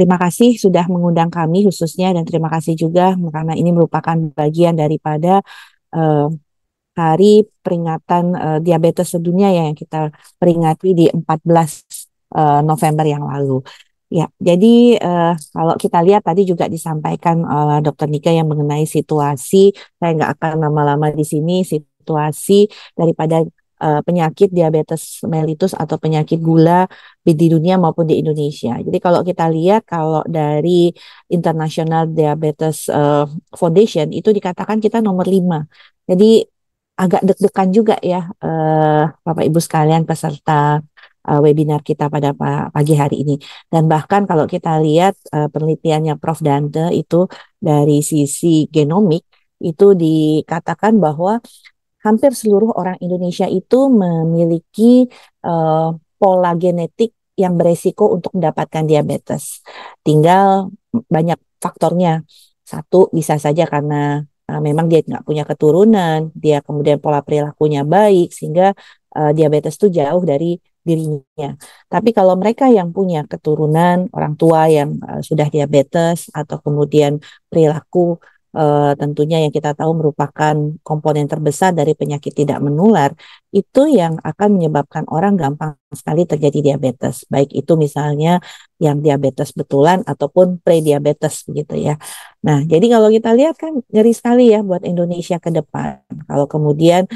terima kasih sudah mengundang kami khususnya dan terima kasih juga karena ini merupakan bagian daripada eh, hari peringatan diabetes sedunia ya yang kita peringati di 14 November yang lalu. Ya, jadi kalau kita lihat tadi juga disampaikan oleh Dokter Nika yang mengenai situasi, saya nggak akan lama-lama di sini, situasi daripada penyakit diabetes mellitus atau penyakit gula di dunia maupun di Indonesia. Jadi kalau kita lihat kalau dari International Diabetes Foundation itu dikatakan kita nomor 5. Jadi agak deg-degan juga ya Bapak Ibu sekalian peserta webinar kita pada pagi hari ini. Dan bahkan kalau kita lihat penelitiannya Prof. Dante itu dari sisi genomik itu dikatakan bahwa hampir seluruh orang Indonesia itu memiliki eh, pola genetik yang beresiko untuk mendapatkan diabetes. Tinggal banyak faktornya. Satu bisa saja karena memang dia nggak punya keturunan, dia kemudian pola perilakunya baik sehingga diabetes itu jauh dari dirinya. Tapi kalau mereka yang punya keturunan orang tua yang sudah diabetes atau kemudian perilaku tentunya yang kita tahu merupakan komponen terbesar dari penyakit tidak menular, itu yang akan menyebabkan orang gampang sekali terjadi diabetes. Baik itu misalnya yang diabetes betulan ataupun prediabetes begitu ya. Nah, jadi kalau kita lihat kan ngeri sekali ya buat Indonesia ke depan. Kalau kemudian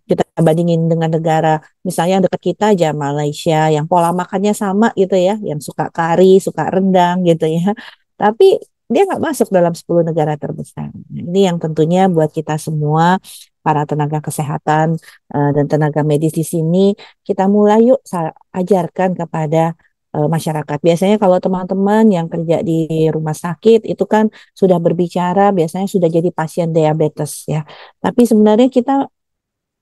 kita bandingin dengan negara misalnya yang dekat kita aja Malaysia yang pola makannya sama gitu ya, yang suka kari, suka rendang gitu ya. Tapi dia nggak masuk dalam 10 negara terbesar. Nah, ini yang tentunya buat kita semua, para tenaga kesehatan dan tenaga medis di sini, kita mulai yuk ajarkan kepada masyarakat. Biasanya kalau teman-teman yang kerja di rumah sakit itu kan sudah berbicara, biasanya sudah jadi pasien diabetes ya. Tapi sebenarnya kita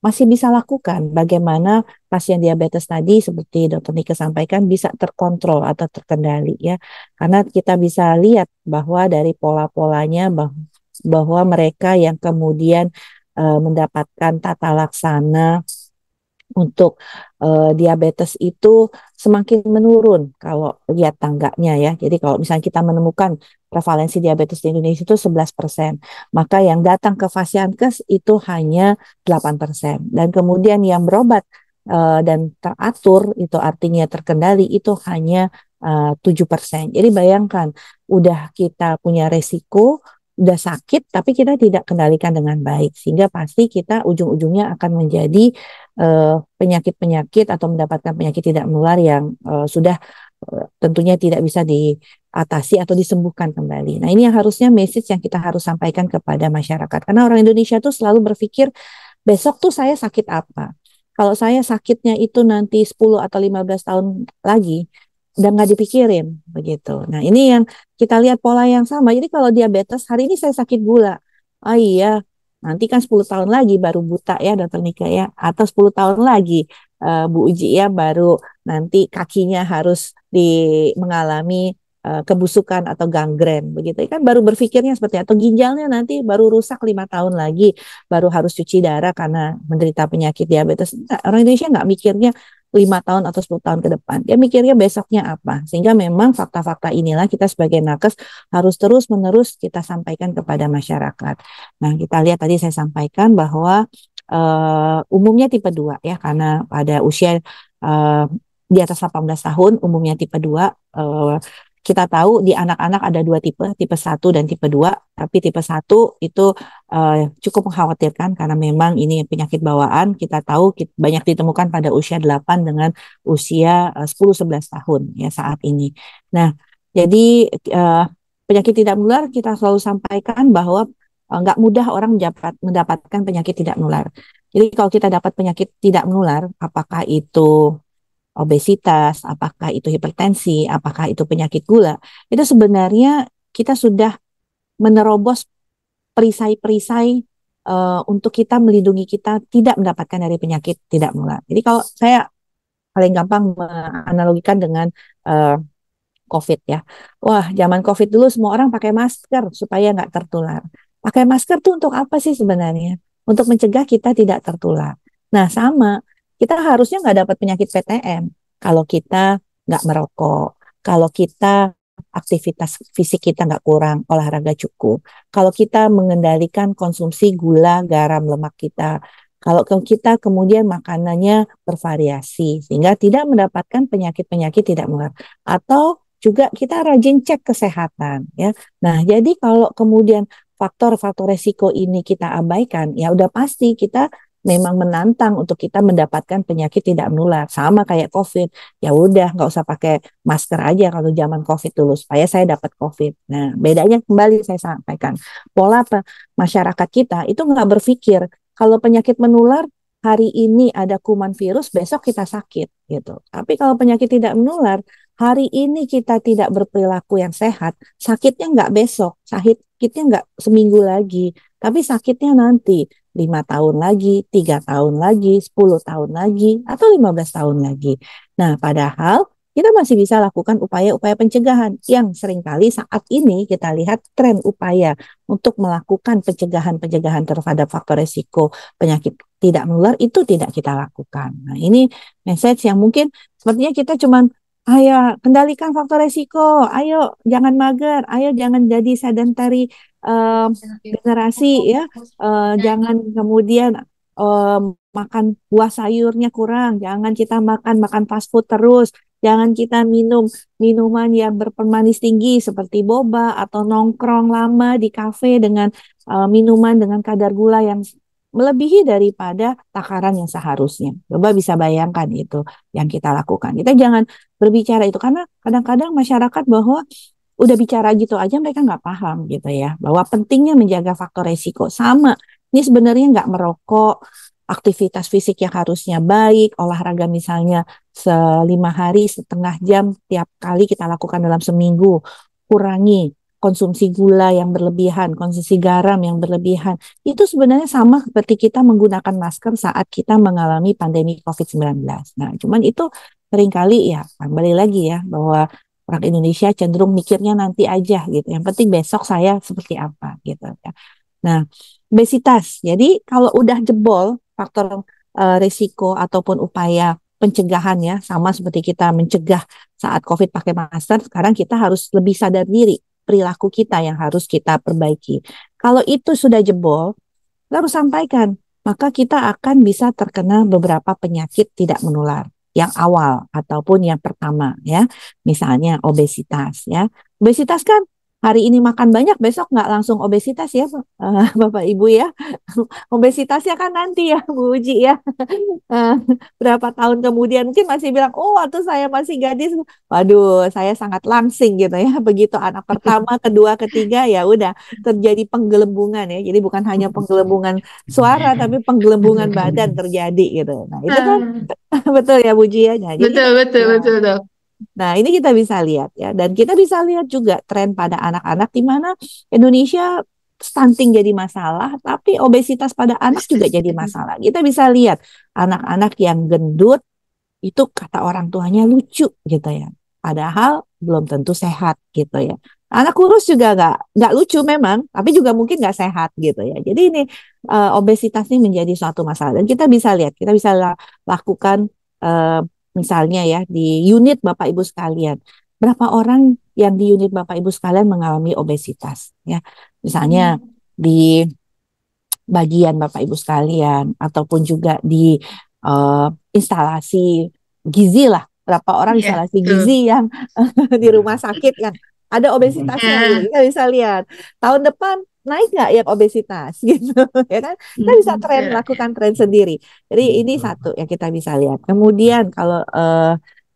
masih bisa lakukan bagaimana pasien diabetes tadi seperti Dokter Nika sampaikan bisa terkontrol atau terkendali ya. Karena kita bisa lihat bahwa dari pola-polanya bahwa mereka yang kemudian mendapatkan tata laksana untuk diabetes itu semakin menurun kalau lihat tangganya ya. Jadi kalau misalnya kita menemukan prevalensi diabetes di Indonesia itu 11%, maka yang datang ke Fasiankes itu hanya 8%. Dan kemudian yang berobat dan teratur itu artinya terkendali itu hanya 7%. Jadi bayangkan udah kita punya resiko udah sakit tapi kita tidak kendalikan dengan baik sehingga pasti kita ujung-ujungnya akan menjadi penyakit-penyakit atau mendapatkan penyakit tidak menular yang sudah tentunya tidak bisa diatasi atau disembuhkan kembali. Nah, ini yang harusnya message yang kita harus sampaikan kepada masyarakat. Karena orang Indonesia tuh selalu berpikir besok tuh saya sakit apa. Kalau saya sakitnya itu nanti 10 atau 15 tahun lagi, udah nggak dipikirin begitu. Nah, ini yang kita lihat pola yang sama. Jadi kalau diabetes, hari ini saya sakit gula. Oh iya, nanti kan 10 tahun lagi baru buta ya Dokter Nika ya. Atau 10 tahun lagi Bu Uji ya baru nanti kakinya harus mengalami kebusukan atau gangren begitu. Kan baru berpikirnya seperti itu. Atau ginjalnya nanti baru rusak 5 tahun lagi, baru harus cuci darah karena menderita penyakit diabetes. Nah, orang Indonesia nggak mikirnya 5 tahun atau 10 tahun ke depan. Dia mikirnya besoknya apa. Sehingga memang fakta-fakta inilah kita sebagai nakes harus terus-menerus kita sampaikan kepada masyarakat. Nah, kita lihat tadi saya sampaikan bahwa umumnya tipe 2 ya, karena pada usia di atas 18 tahun umumnya tipe 2. Kita tahu di anak-anak ada 2 tipe, tipe 1 dan tipe 2. Tapi tipe 1 itu cukup mengkhawatirkan karena memang ini penyakit bawaan. Kita tahu banyak ditemukan pada usia 8 dengan usia 10-11 tahun ya saat ini. Nah, jadi penyakit tidak menular kita selalu sampaikan bahwa nggak mudah orang mendapatkan penyakit tidak menular. Jadi kalau kita dapat penyakit tidak menular, apakah itu obesitas, apakah itu hipertensi, apakah itu penyakit gula, itu sebenarnya kita sudah menerobos perisai-perisai untuk kita melindungi kita tidak mendapatkan dari penyakit tidak menular. Jadi kalau saya paling gampang menganalogikan dengan uh, COVID ya. Wah, zaman COVID dulu semua orang pakai masker supaya nggak tertular. Pakai masker tuh untuk apa sih sebenarnya? Untuk mencegah kita tidak tertular. Nah, sama. Kita harusnya nggak dapat penyakit PTM kalau kita nggak merokok, kalau kita aktivitas fisik kita nggak kurang, olahraga cukup. Kalau kita mengendalikan konsumsi gula, garam, lemak kita, kalau kita kemudian makanannya bervariasi sehingga tidak mendapatkan penyakit-penyakit tidak menular, atau juga kita rajin cek kesehatan ya. Nah, jadi kalau kemudian faktor-faktor resiko ini kita abaikan, ya udah pasti kita memang menantang untuk kita mendapatkan penyakit tidak menular. Sama kayak COVID, ya udah nggak usah pakai masker aja kalau zaman COVID dulu supaya saya dapat COVID. Nah, bedanya kembali saya sampaikan, pola masyarakat kita itu nggak berpikir kalau penyakit menular hari ini ada kuman virus, besok kita sakit gitu. Tapi kalau penyakit tidak menular, hari ini kita tidak berperilaku yang sehat, sakitnya nggak besok, sakitnya nggak seminggu lagi, tapi sakitnya nanti 5 tahun lagi, 3 tahun lagi, 10 tahun lagi, atau 15 tahun lagi. Nah, padahal kita masih bisa lakukan upaya-upaya pencegahan yang seringkali saat ini kita lihat tren upaya untuk melakukan pencegahan-pencegahan terhadap faktor risiko penyakit tidak menular itu tidak kita lakukan. Nah, ini message yang mungkin sepertinya kita cuman ayo kendalikan faktor risiko, ayo jangan mager, ayo jangan jadi sedentary generasi ya, jangan kemudian makan buah sayurnya kurang, jangan kita makan makan fast food terus, jangan kita minum minuman yang berpemanis tinggi seperti boba atau nongkrong lama di kafe dengan minuman dengan kadar gula yang melebihi daripada takaran yang seharusnya. Coba bisa bayangkan itu yang kita lakukan. Kita jangan berbicara itu karena kadang-kadang masyarakat bahwa udah bicara gitu aja mereka nggak paham gitu ya, bahwa pentingnya menjaga faktor resiko. Sama, ini sebenarnya nggak merokok, aktivitas fisik yang harusnya baik, olahraga misalnya 5 hari setengah jam tiap kali kita lakukan dalam seminggu, kurangi konsumsi gula yang berlebihan, konsumsi garam yang berlebihan. Itu sebenarnya sama seperti kita menggunakan masker saat kita mengalami pandemi COVID-19. Nah, cuman itu seringkali ya, kembali lagi ya, bahwa orang Indonesia cenderung mikirnya nanti aja gitu. Yang penting besok saya seperti apa gitu ya. Nah, obesitas. Jadi kalau udah jebol faktor risiko ataupun upaya pencegahan ya, sama seperti kita mencegah saat COVID pakai masker, sekarang kita harus lebih sadar diri perilaku kita yang harus kita perbaiki. Kalau itu sudah jebol, lalu sampaikan, maka kita akan bisa terkena beberapa penyakit tidak menular yang awal ataupun yang pertama ya, misalnya obesitas ya. Obesitas kan hari ini makan banyak, besok nggak langsung obesitas ya, Bapak Ibu ya. Obesitasnya kan nanti ya, Bu Uji ya. Eh, Berapa tahun kemudian mungkin masih bilang, oh waktu saya masih gadis, waduh saya sangat langsing gitu ya. Begitu anak pertama, kedua, ketiga ya udah terjadi penggelembungan ya. Jadi bukan hanya penggelembungan suara tapi penggelembungan badan terjadi gitu. Nah, itu kan Ah, betul ya Bu Ji ya. Nah, jadi betul, betul, ya. betul, dok. Nah, ini kita bisa lihat ya, dan kita bisa lihat juga tren pada anak-anak di mana Indonesia stunting jadi masalah, tapi obesitas pada anak juga jadi masalah. Kita bisa lihat anak-anak yang gendut itu kata orang tuanya lucu gitu ya, padahal belum tentu sehat gitu ya. Anak kurus juga nggak lucu memang, tapi juga mungkin nggak sehat gitu ya. Jadi ini obesitas ini menjadi suatu masalah dan kita bisa lihat, kita bisa lakukan eh, misalnya ya di unit Bapak Ibu sekalian, berapa orang yang di unit Bapak Ibu sekalian mengalami obesitas ya. Misalnya Hmm. di bagian Bapak Ibu sekalian ataupun juga di eh, instalasi gizi lah. Berapa orang Iya, instalasi betul. gizi yang di rumah sakit yang ada obesitasnya gitu. Ya, Kita bisa lihat tahun depan naik nggak ya obesitas gitu ya kan. Kita bisa tren betul. lakukan tren sendiri. Jadi ini satu yang kita bisa lihat. Kemudian kalau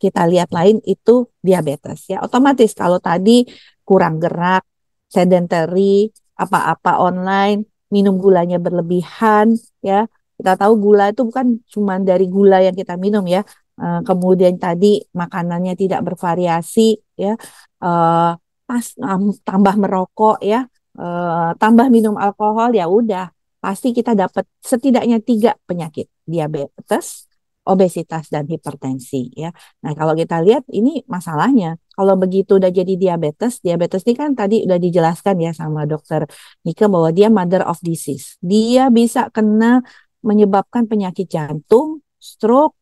kita lihat lain itu diabetes ya. Otomatis kalau tadi kurang gerak, sedentary, apa-apa online, minum gulanya berlebihan ya. Kita tahu gula itu bukan cuma dari gula yang kita minum ya. Kemudian tadi makanannya tidak bervariasi ya. Eh, tambah merokok ya, tambah minum alkohol ya udah pasti kita dapat setidaknya 3 penyakit, diabetes, obesitas dan hipertensi ya. Nah, kalau kita lihat ini masalahnya. Kalau begitu udah jadi diabetes, diabetes ini kan tadi udah dijelaskan ya sama dokter Nika bahwa dia mother of disease. Dia bisa kena menyebabkan penyakit jantung, stroke,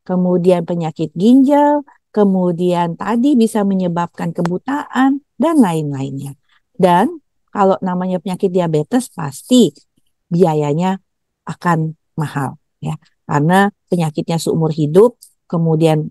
kemudian penyakit ginjal, kemudian tadi bisa menyebabkan kebutaan, dan lain-lainnya. Dan kalau namanya penyakit diabetes pasti biayanya akan mahal ya, karena penyakitnya seumur hidup, kemudian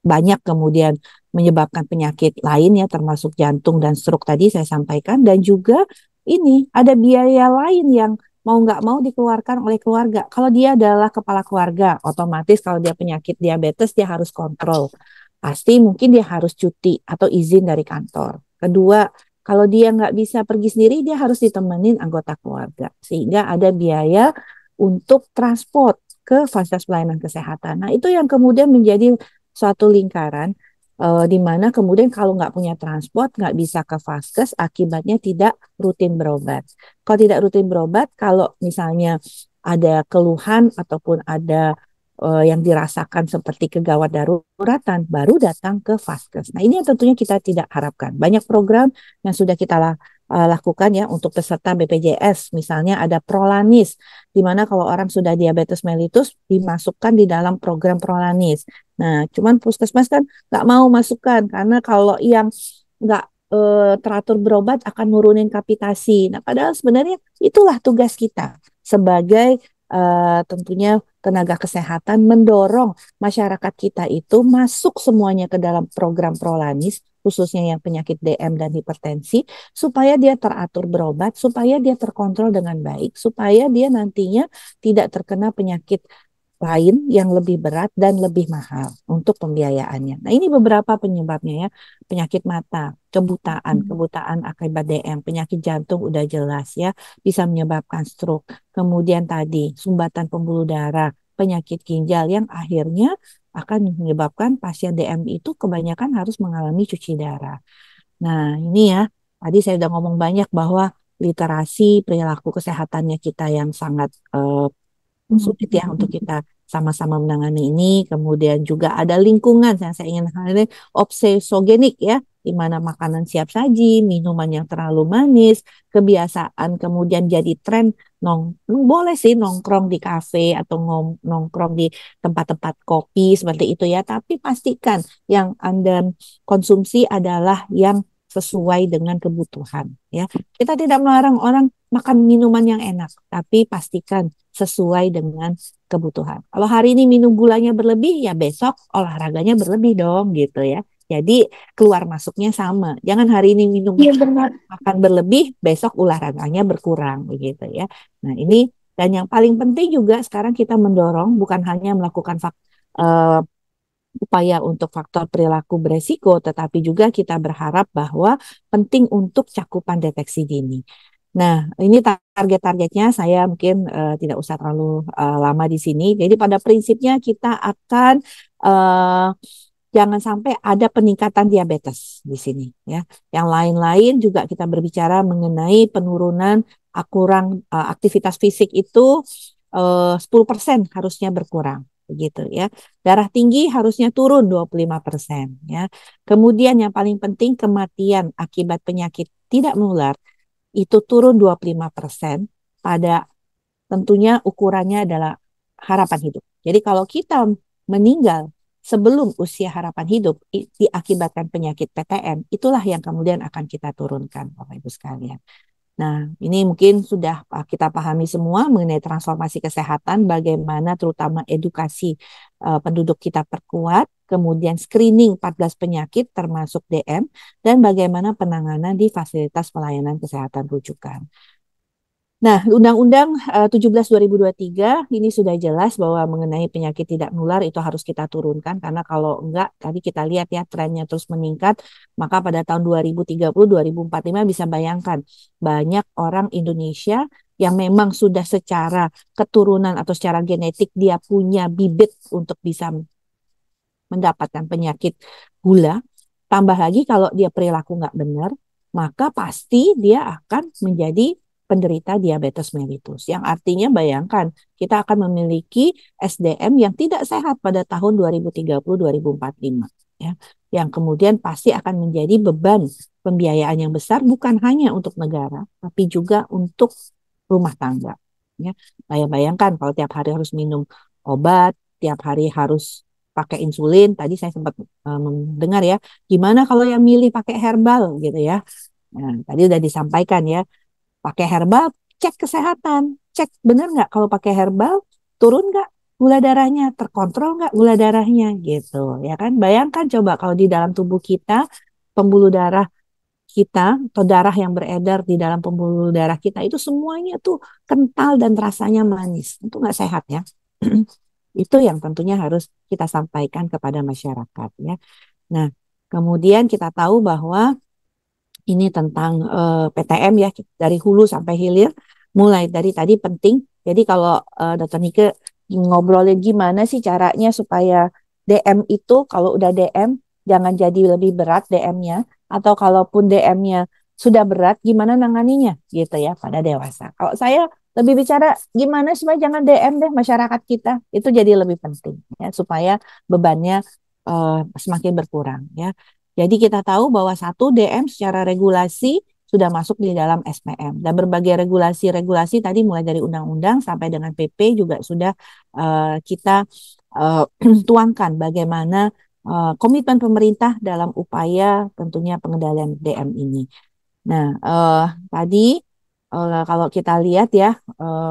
banyak kemudian menyebabkan penyakit lain ya, termasuk jantung dan stroke tadi saya sampaikan, dan juga ini ada biaya lain yang mau nggak mau dikeluarkan oleh keluarga. Kalau dia adalah kepala keluarga, otomatis kalau dia penyakit diabetes dia harus kontrol. Pasti mungkin dia harus cuti atau izin dari kantor. Kedua, kalau dia nggak bisa pergi sendiri, dia harus ditemenin anggota keluarga. Sehingga ada biaya untuk transport ke fasilitas pelayanan kesehatan. Nah, itu yang kemudian menjadi suatu lingkaran di mana kemudian kalau nggak punya transport, nggak bisa ke vaskes, akibatnya tidak rutin berobat. Kalau tidak rutin berobat, kalau misalnya ada keluhan ataupun ada yang dirasakan seperti kegawat daruratan, baru datang ke vaskes. Nah, ini yang tentunya kita tidak harapkan. Banyak program yang sudah kita lakukan ya untuk peserta BPJS, misalnya ada Prolanis, di mana kalau orang sudah diabetes mellitus dimasukkan di dalam program Prolanis. Nah, cuman puskesmas kan nggak mau masukkan karena kalau yang nggak teratur berobat akan nurunin kapitasi. Nah, padahal sebenarnya itulah tugas kita sebagai tentunya tenaga kesehatan mendorong masyarakat kita itu masuk semuanya ke dalam program Prolanis, khususnya yang penyakit DM dan hipertensi, supaya dia teratur berobat, supaya dia terkontrol dengan baik, supaya dia nantinya tidak terkena penyakit lain yang lebih berat dan lebih mahal untuk pembiayaannya. Nah, ini beberapa penyebabnya ya. Penyakit mata, kebutaan akibat DM, penyakit jantung udah jelas ya, bisa menyebabkan stroke. Kemudian tadi sumbatan pembuluh darah, penyakit ginjal yang akhirnya akan menyebabkan pasien DM itu kebanyakan harus mengalami cuci darah. Nah, ini ya, tadi saya udah ngomong banyak bahwa literasi perilaku kesehatannya kita yang sangat sulit ya untuk kita sama-sama menangani ini. Kemudian juga ada lingkungan yang saya ingin ini obsesogenik ya, di mana makanan siap saji, minuman yang terlalu manis, kebiasaan kemudian jadi tren boleh sih nongkrong di kafe atau nongkrong di tempat-tempat kopi seperti itu ya, tapi pastikan yang Anda konsumsi adalah yang sesuai dengan kebutuhan ya. Kita tidak melarang orang makan minuman yang enak, tapi pastikan sesuai dengan kebutuhan. Kalau hari ini minum gulanya berlebih, ya besok olahraganya berlebih dong gitu ya. Jadi keluar masuknya sama. Jangan hari ini minum makan berlebih, besok olahraganya berkurang begitu ya. Nah, ini dan yang paling penting juga sekarang kita mendorong bukan hanya melakukan upaya untuk faktor perilaku beresiko, tetapi juga kita berharap bahwa penting untuk cakupan deteksi dini. Nah, ini target-targetnya saya mungkin tidak usah terlalu lama di sini. Jadi pada prinsipnya kita akan jangan sampai ada peningkatan diabetes di sini ya. Yang lain-lain juga kita berbicara mengenai penurunan aktivitas fisik itu 10% harusnya berkurang begitu ya. Darah tinggi harusnya turun 25% ya. Kemudian yang paling penting kematian akibat penyakit tidak menular itu turun 25% pada tentunya ukurannya adalah harapan hidup. Jadi kalau kita meninggal sebelum usia harapan hidup diakibatkan penyakit PTM, itulah yang kemudian akan kita turunkan Bapak Ibu sekalian. Nah, ini mungkin sudah kita pahami semua mengenai transformasi kesehatan, bagaimana terutama edukasi penduduk kita perkuat, kemudian screening 14 penyakit termasuk DM, dan bagaimana penanganan di fasilitas pelayanan kesehatan rujukan. Nah, Undang-Undang 17 2023 ini sudah jelas bahwa mengenai penyakit tidak menular itu harus kita turunkan karena kalau enggak tadi kita lihat ya trennya terus meningkat, maka pada tahun 2030 2045 bisa bayangkan banyak orang Indonesia yang memang sudah secara keturunan atau secara genetik dia punya bibit untuk bisa mendapatkan penyakit gula, tambah lagi kalau dia perilaku nggak benar, maka pasti dia akan menjadi penderita diabetes mellitus. Yang artinya bayangkan, kita akan memiliki SDM yang tidak sehat pada tahun 2030-2045. Ya, yang kemudian pasti akan menjadi beban pembiayaan yang besar, bukan hanya untuk negara, tapi juga untuk rumah tangga. Ya, bayangkan kalau tiap hari harus minum obat, tiap hari harus pakai insulin. Tadi saya sempat mendengar ya, gimana kalau yang milih pakai herbal gitu ya. Nah, tadi udah disampaikan ya, pakai herbal, cek kesehatan, cek benar nggak kalau pakai herbal, turun nggak gula darahnya, terkontrol nggak gula darahnya gitu ya kan. Bayangkan coba kalau di dalam tubuh kita, pembuluh darah kita atau darah yang beredar di dalam pembuluh darah kita itu semuanya tuh kental dan rasanya manis. Itu nggak sehat ya. Itu yang tentunya harus kita sampaikan kepada masyarakat ya. Nah, kemudian kita tahu bahwa ini tentang PTM ya, dari hulu sampai hilir, mulai dari tadi penting. Jadi kalau Dokter Nike ngobrolin gimana sih caranya supaya DM itu kalau udah DM jangan jadi lebih berat DM-nya, atau kalaupun DM-nya sudah berat gimana nanganinya gitu ya pada dewasa. Kalau saya lebih bicara gimana supaya jangan DM deh masyarakat kita, itu jadi lebih penting ya supaya bebannya semakin berkurang ya. Jadi kita tahu bahwa satu DM secara regulasi sudah masuk di dalam SPM, dan berbagai regulasi-regulasi tadi mulai dari undang-undang sampai dengan PP juga sudah kita tuangkan bagaimana komitmen pemerintah dalam upaya tentunya pengendalian DM ini. Nah, tadi kalau kita lihat ya,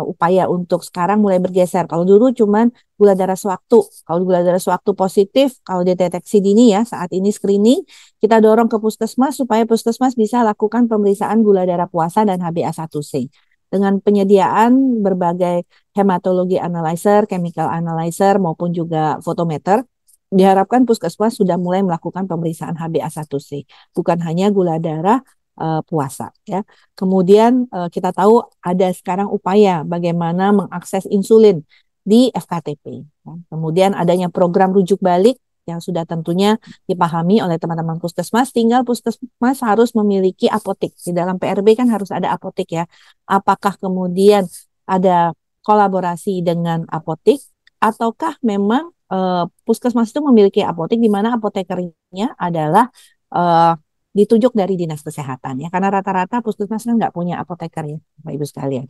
upaya untuk sekarang mulai bergeser. Kalau dulu cuman gula darah sewaktu. Kalau gula darah sewaktu positif, kalau deteksi dini ya, saat ini screening, kita dorong ke puskesmas supaya puskesmas bisa lakukan pemeriksaan gula darah puasa dan HbA1c. Dengan penyediaan berbagai hematologi analyzer, chemical analyzer, maupun juga fotometer, diharapkan puskesmas sudah mulai melakukan pemeriksaan HbA1c. Bukan hanya gula darah puasa ya. Kemudian kita tahu ada sekarang upaya bagaimana mengakses insulin di FKTP. Ya. Kemudian adanya program rujuk balik yang sudah tentunya dipahami oleh teman-teman puskesmas. Tinggal puskesmas harus memiliki apotek. Di dalam PRB kan harus ada apotek ya. Apakah kemudian ada kolaborasi dengan apotek ataukah memang puskesmas itu memiliki apotek di mana apotekernya adalah ditunjuk dari dinas kesehatan ya, karena rata-rata puskesmas kan nggak punya apoteker ya Bapak Ibu sekalian.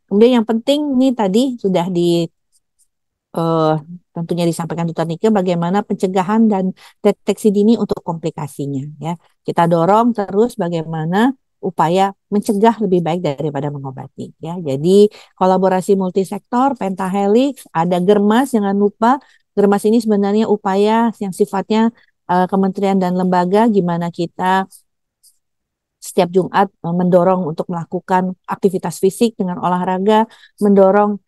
Kemudian yang penting nih tadi sudah eh, tentunya disampaikan Dr. Nike bagaimana pencegahan dan deteksi dini untuk komplikasinya ya. Kita dorong terus bagaimana upaya mencegah lebih baik daripada mengobati ya. Jadi kolaborasi multisektor, pentahelix, ada Germas, jangan lupa Germas ini sebenarnya upaya yang sifatnya kementerian dan lembaga gimana kita setiap Jumat mendorong untuk melakukan aktivitas fisik dengan olahraga, mendorong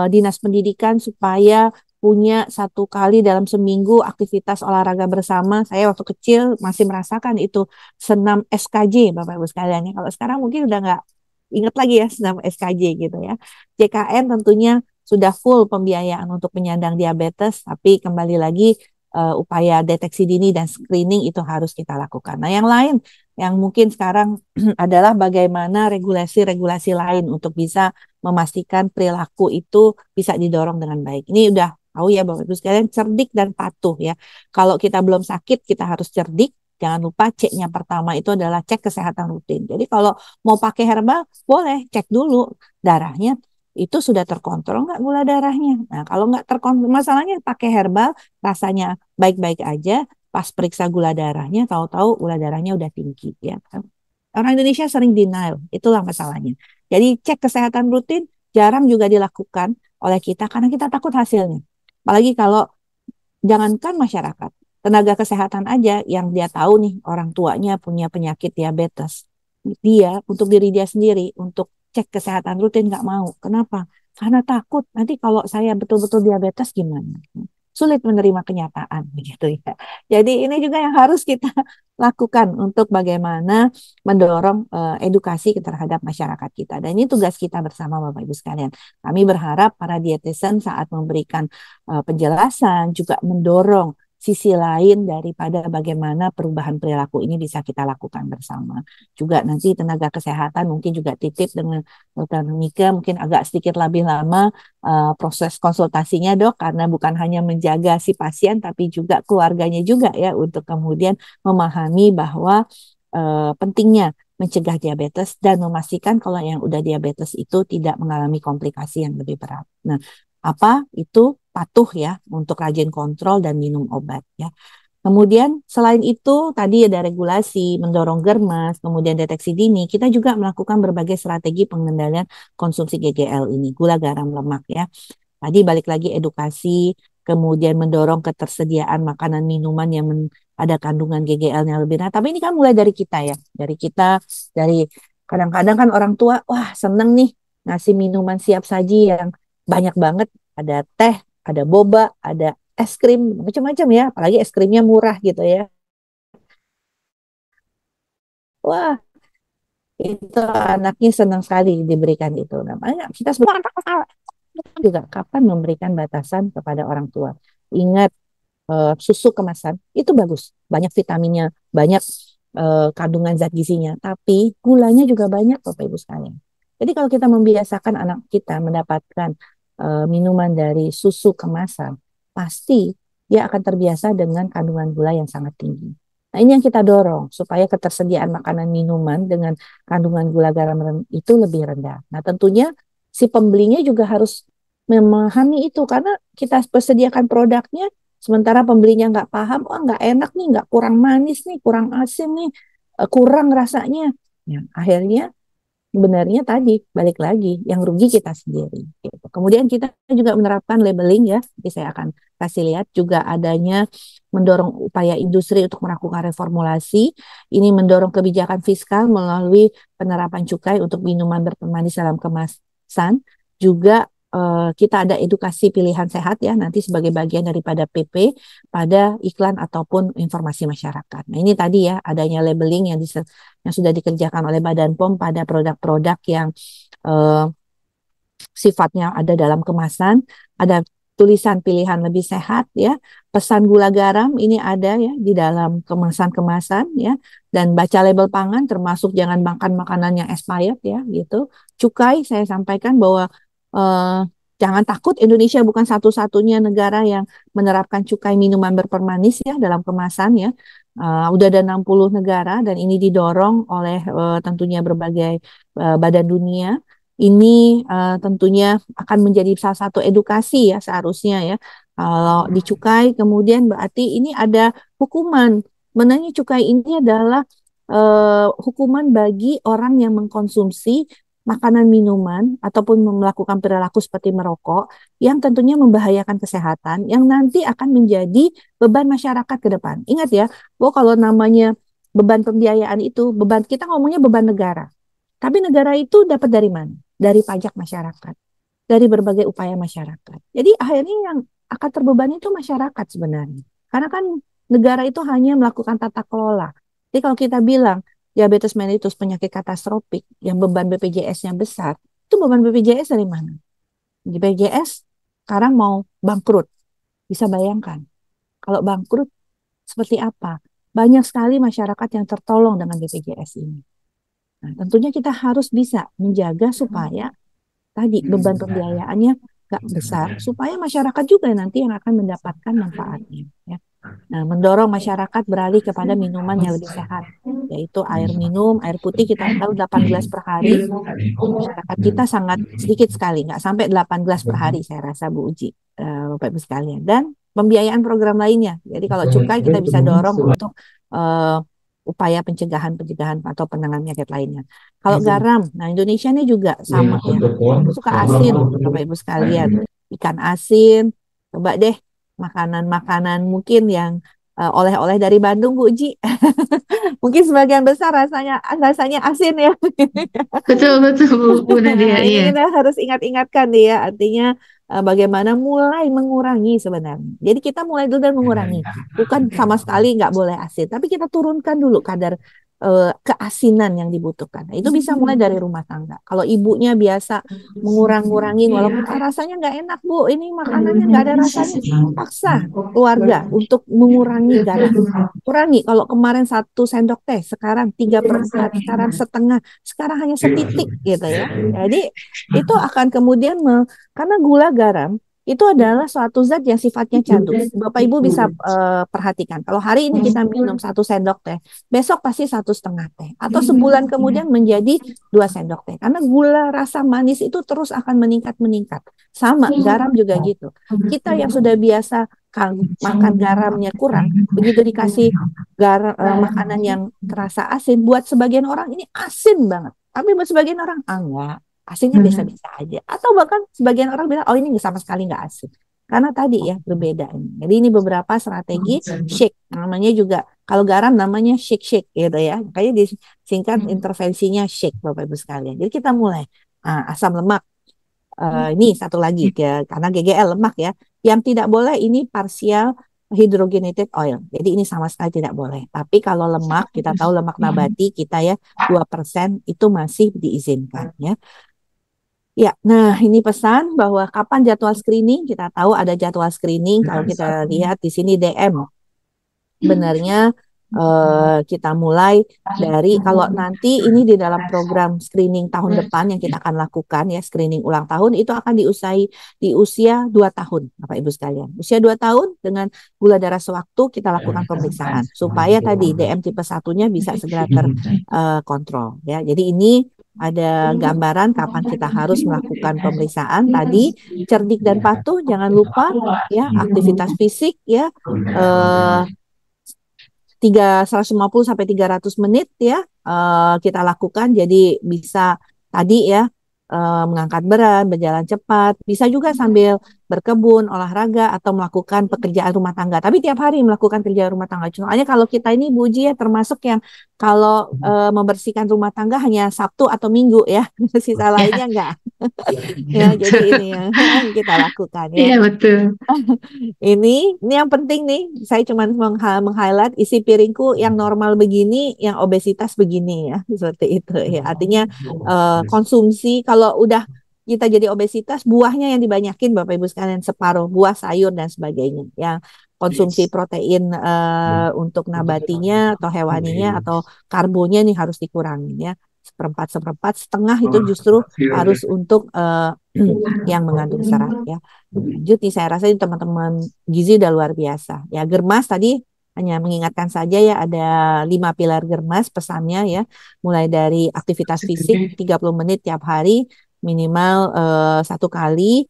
dinas pendidikan supaya punya satu kali dalam seminggu aktivitas olahraga bersama. Saya waktu kecil masih merasakan itu senam SKJ, Bapak Ibu sekalian. Ya. Kalau sekarang mungkin udah nggak ingat lagi ya senam SKJ gitu ya. JKN tentunya sudah full pembiayaan untuk penyandang diabetes, tapi kembali lagi upaya deteksi dini dan screening itu harus kita lakukan. Nah, yang lain yang mungkin sekarang adalah bagaimana regulasi-regulasi lain untuk bisa memastikan perilaku itu bisa didorong dengan baik. Ini udah tahu ya Bapak Ibu sekalian, cerdik dan patuh ya. Kalau kita belum sakit, kita harus cerdik. Jangan lupa ceknya pertama itu adalah cek kesehatan rutin. Jadi kalau mau pakai herbal, boleh cek dulu darahnya itu sudah terkontrol nggak gula darahnya. Nah kalau nggak terkontrol, masalahnya pakai herbal rasanya baik-baik aja, pas periksa gula darahnya, tahu-tahu gula darahnya udah tinggi ya kan. Orang Indonesia sering denial, itulah masalahnya. Jadi cek kesehatan rutin jarang juga dilakukan oleh kita karena kita takut hasilnya. Apalagi kalau jangankan masyarakat, tenaga kesehatan aja yang dia tahu nih orang tuanya punya penyakit diabetes. Dia untuk diri dia sendiri untuk cek kesehatan rutin nggak mau. Kenapa? Karena takut nanti kalau saya betul-betul diabetes gimana? Sulit menerima kenyataan begitu ya. Jadi ini juga yang harus kita lakukan untuk bagaimana mendorong edukasi terhadap masyarakat kita. Dan ini tugas kita bersama Bapak Ibu sekalian. Kami berharap para dietitian saat memberikan penjelasan juga mendorong sisi lain daripada bagaimana perubahan perilaku ini bisa kita lakukan bersama. Juga nanti tenaga kesehatan mungkin juga titip dengan Dr. Nike mungkin agak sedikit lebih lama proses konsultasinya dok, karena bukan hanya menjaga si pasien tapi juga keluarganya juga ya untuk kemudian memahami bahwa pentingnya mencegah diabetes dan memastikan kalau yang udah diabetes itu tidak mengalami komplikasi yang lebih berat. Nah, apa itu patuh ya untuk rajin kontrol dan minum obat ya. Kemudian selain itu tadi ada regulasi, mendorong germas, kemudian deteksi dini, kita juga melakukan berbagai strategi pengendalian konsumsi GGL ini, gula, garam, lemak ya. Tadi balik lagi edukasi, kemudian mendorong ketersediaan makanan minuman yang ada kandungan GGL-nya lebih rendah. Tapi ini kan mulai dari kita ya, dari kita, dari kadang-kadang kan orang tua, wah seneng nih ngasih minuman siap saji yang banyak banget, ada teh, ada boba, ada es krim, macam-macam ya, apalagi es krimnya murah gitu ya. Wah, itu anaknya senang sekali diberikan itu. Namanya kita sebut juga kapan memberikan batasan kepada orang tua. Ingat susu kemasan itu bagus, banyak vitaminnya, banyak kandungan zat gizinya, tapi gulanya juga banyak Bapak Ibu sekalian. Jadi kalau kita membiasakan anak kita mendapatkan minuman dari susu kemasan, pasti dia akan terbiasa dengan kandungan gula yang sangat tinggi. Nah, ini yang kita dorong supaya ketersediaan makanan minuman dengan kandungan gula garam itu lebih rendah. Nah, tentunya si pembelinya juga harus memahami itu karena kita persediakan produknya sementara pembelinya nggak paham, wah nggak enak nih, nggak kurang manis nih, kurang asin nih, kurang rasanya. Ya, akhirnya sebenarnya tadi balik lagi yang rugi kita sendiri. Gitu. Kemudian kita juga menerapkan labeling ya, nanti saya akan kasih lihat juga adanya mendorong upaya industri untuk melakukan reformulasi. Ini mendorong kebijakan fiskal melalui penerapan cukai untuk minuman bermanis dalam kemasan. Juga kita ada edukasi pilihan sehat ya nanti sebagai bagian daripada PP pada iklan ataupun informasi masyarakat. Nah ini tadi ya adanya labeling yang sudah dikerjakan oleh Badan POM pada produk-produk yang eh, sifatnya ada dalam kemasan, ada tulisan pilihan lebih sehat ya, pesan gula garam ini ada ya di dalam kemasan-kemasan ya, dan baca label pangan termasuk jangan makan makanan yang expired ya gitu. Cukai saya sampaikan bahwa eh, jangan takut Indonesia bukan satu-satunya negara yang menerapkan cukai minuman berpermanis ya dalam kemasan ya. Udah ada 60 negara dan ini didorong oleh tentunya berbagai badan dunia ini tentunya akan menjadi salah satu edukasi ya seharusnya ya. Kalau dicukai kemudian berarti ini ada hukuman. Sebenarnya cukai ini adalah hukuman bagi orang yang mengkonsumsi makanan minuman ataupun melakukan perilaku seperti merokok yang tentunya membahayakan kesehatan yang nanti akan menjadi beban masyarakat ke depan. Ingat ya, bahwa kalau namanya beban pembiayaan itu beban kita ngomongnya beban negara. Tapi negara itu dapat dari mana? Dari pajak masyarakat, dari berbagai upaya masyarakat. Jadi akhirnya yang akan terbebani itu masyarakat sebenarnya. Karena kan negara itu hanya melakukan tata kelola. Jadi kalau kita bilang diabetes mellitus penyakit katastropik yang beban BPJS-nya besar, itu beban BPJS dari mana? BPJS sekarang mau bangkrut. Bisa bayangkan, kalau bangkrut seperti apa? Banyak sekali masyarakat yang tertolong dengan BPJS ini. Nah, tentunya kita harus bisa menjaga supaya tadi beban pembiayaannya nggak besar, supaya masyarakat juga nanti yang akan mendapatkan manfaatnya. Ya. Nah, mendorong masyarakat beralih kepada minuman yang lebih sehat, yaitu air minum, air putih kita tahu 8 gelas per hari. Masyarakat kita sangat sedikit sekali, nggak sampai 8 gelas per hari saya rasa Bu Uji, Bapak Ibu sekalian. Dan pembiayaan program lainnya. Jadi kalau cukai kita bisa dorong untuk upaya pencegahan atau penanganan penyakit lainnya. Kalau garam, nah Indonesia ini juga sama ya. Suka asin, Bapak Ibu sekalian. Ikan asin, coba deh makanan-makanan mungkin yang oleh-oleh dari Bandung, Bu Uji. Mungkin sebagian besar rasanya asin ya. Betul, betul, Bu Nadia, Nah, ini iya. kita harus ingat-ingatkan nih ya, artinya bagaimana mulai mengurangi sebenarnya. Jadi kita mulai dulu dan mengurangi, bukan sama sekali nggak boleh asin, tapi kita turunkan dulu kadar keasinan yang dibutuhkan. Nah, itu bisa mulai dari rumah tangga. Kalau ibunya biasa mengurang-ngurangin, walaupun rasanya nggak enak Bu, ini makanannya nggak ada rasanya, paksa keluarga untuk mengurangi garam. Kurangi, kalau kemarin 1 sendok teh, sekarang 3/4, sekarang setengah, sekarang hanya setitik gitu ya. Jadi itu akan kemudian karena gula garam itu adalah suatu zat yang sifatnya candu. Bapak Ibu bisa perhatikan. Kalau hari ini kita minum 1 sendok teh, besok pasti 1,5 teh. Atau sebulan kemudian menjadi 2 sendok teh. Karena gula rasa manis itu terus akan meningkat-meningkat. Sama, garam juga gitu. Kita yang sudah biasa makan garamnya kurang, begitu dikasih makanan yang terasa asin, buat sebagian orang ini asin banget. Tapi buat sebagian orang, enggak. Asinnya biasa-biasa aja. Atau bahkan sebagian orang bilang, oh ini sama sekali nggak asin. Karena tadi ya berbeda ini. Jadi ini beberapa strategi shake. Namanya juga, kalau garam namanya shake-shake gitu ya. Makanya disingkat intervensinya shake Bapak Ibu sekalian. Jadi kita mulai. Asam lemak. Ini satu lagi, karena GGL lemak ya. Yang tidak boleh ini partial hydrogenated oil. Jadi ini sama sekali tidak boleh. Tapi kalau lemak, kita tahu lemak nabati kita ya 2% itu masih diizinkan ya. Ya, nah ini pesan bahwa kapan jadwal screening, kita tahu ada jadwal screening. Kalau kita lihat di sini DM, benarnya kita mulai dari, kalau nanti ini di dalam program screening tahun depan yang kita akan lakukan ya, screening ulang tahun itu akan diusai di usia 2 tahun Bapak Ibu sekalian. Usia 2 tahun dengan gula darah sewaktu kita lakukan pemeriksaan supaya tadi DM tipe 1-nya bisa segera terkontrol ya. Jadi ini ada gambaran kapan kita harus melakukan pemeriksaan. Tadi cerdik dan patuh, jangan lupa ya, aktivitas fisik ya, 150 sampai 300 menit ya kita lakukan. Jadi bisa tadi ya mengangkat berat, berjalan cepat, bisa juga sambil berkebun, olahraga atau melakukan pekerjaan rumah tangga. Tapi tiap hari melakukan kerjaan rumah tangga. Soalnya kalau kita ini Bu Uji ya termasuk yang kalau membersihkan rumah tangga hanya Sabtu atau Minggu ya, sisa lainnya enggak. Ya, jadi ini yang kita lakukan ya. Iya, betul. Ini yang penting nih, saya cuma meng-highlight isi piringku yang normal begini, yang obesitas begini ya, seperti itu ya. Artinya konsumsi, kalau udah kita jadi obesitas, buahnya yang dibanyakin Bapak Ibu sekalian, separuh buah, sayur dan sebagainya. Yang konsumsi protein untuk nabatinya atau hewaninya atau karbonya nih harus dikurangin ya. Seperempat, setengah itu justru harus untuk yang mengandung serat ya. Lanjut nih, saya rasa ini teman-teman gizi udah luar biasa. Ya, Germas tadi hanya mengingatkan saja ya, ada 5 pilar Germas pesannya ya. Mulai dari aktivitas fisik 30 menit tiap hari, minimal 1 kali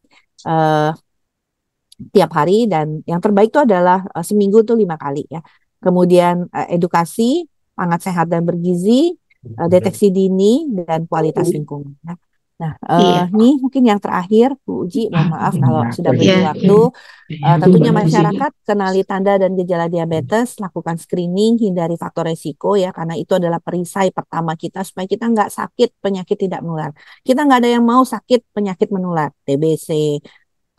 tiap hari, dan yang terbaik itu adalah seminggu tuh 5 kali ya. Kemudian edukasi, pangan sehat dan bergizi, deteksi dini, dan kualitas lingkungan ya. Nah, ini mungkin yang terakhir, Bu Uji, mohon maaf kalau sudah beri waktu. Tentunya masyarakat kenali tanda dan gejala diabetes, lakukan screening, hindari faktor resiko ya, karena itu adalah perisai pertama kita supaya kita nggak sakit penyakit tidak menular. Kita nggak ada yang mau sakit penyakit menular, TBC,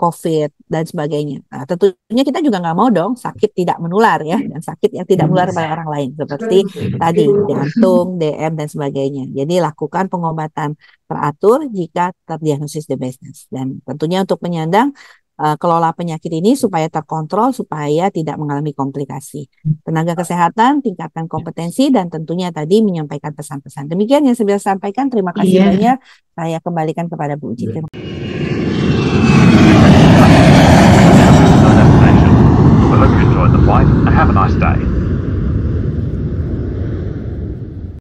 COVID, dan sebagainya. Nah, tentunya kita juga nggak mau dong sakit tidak menular ya, dan sakit yang tidak menular pada orang lain, seperti tadi jantung, DM, dan sebagainya. Jadi lakukan pengobatan teratur jika terdiagnosis diabetes. Dan tentunya untuk penyandang, kelola penyakit ini supaya terkontrol, supaya tidak mengalami komplikasi. Tenaga kesehatan, tingkatkan kompetensi, dan tentunya tadi menyampaikan pesan-pesan. Demikian yang saya bisa sampaikan. Terima kasih banyak. Saya kembalikan kepada Bu Uji. Terima kasih. I hope you enjoyed the flight and have a nice day.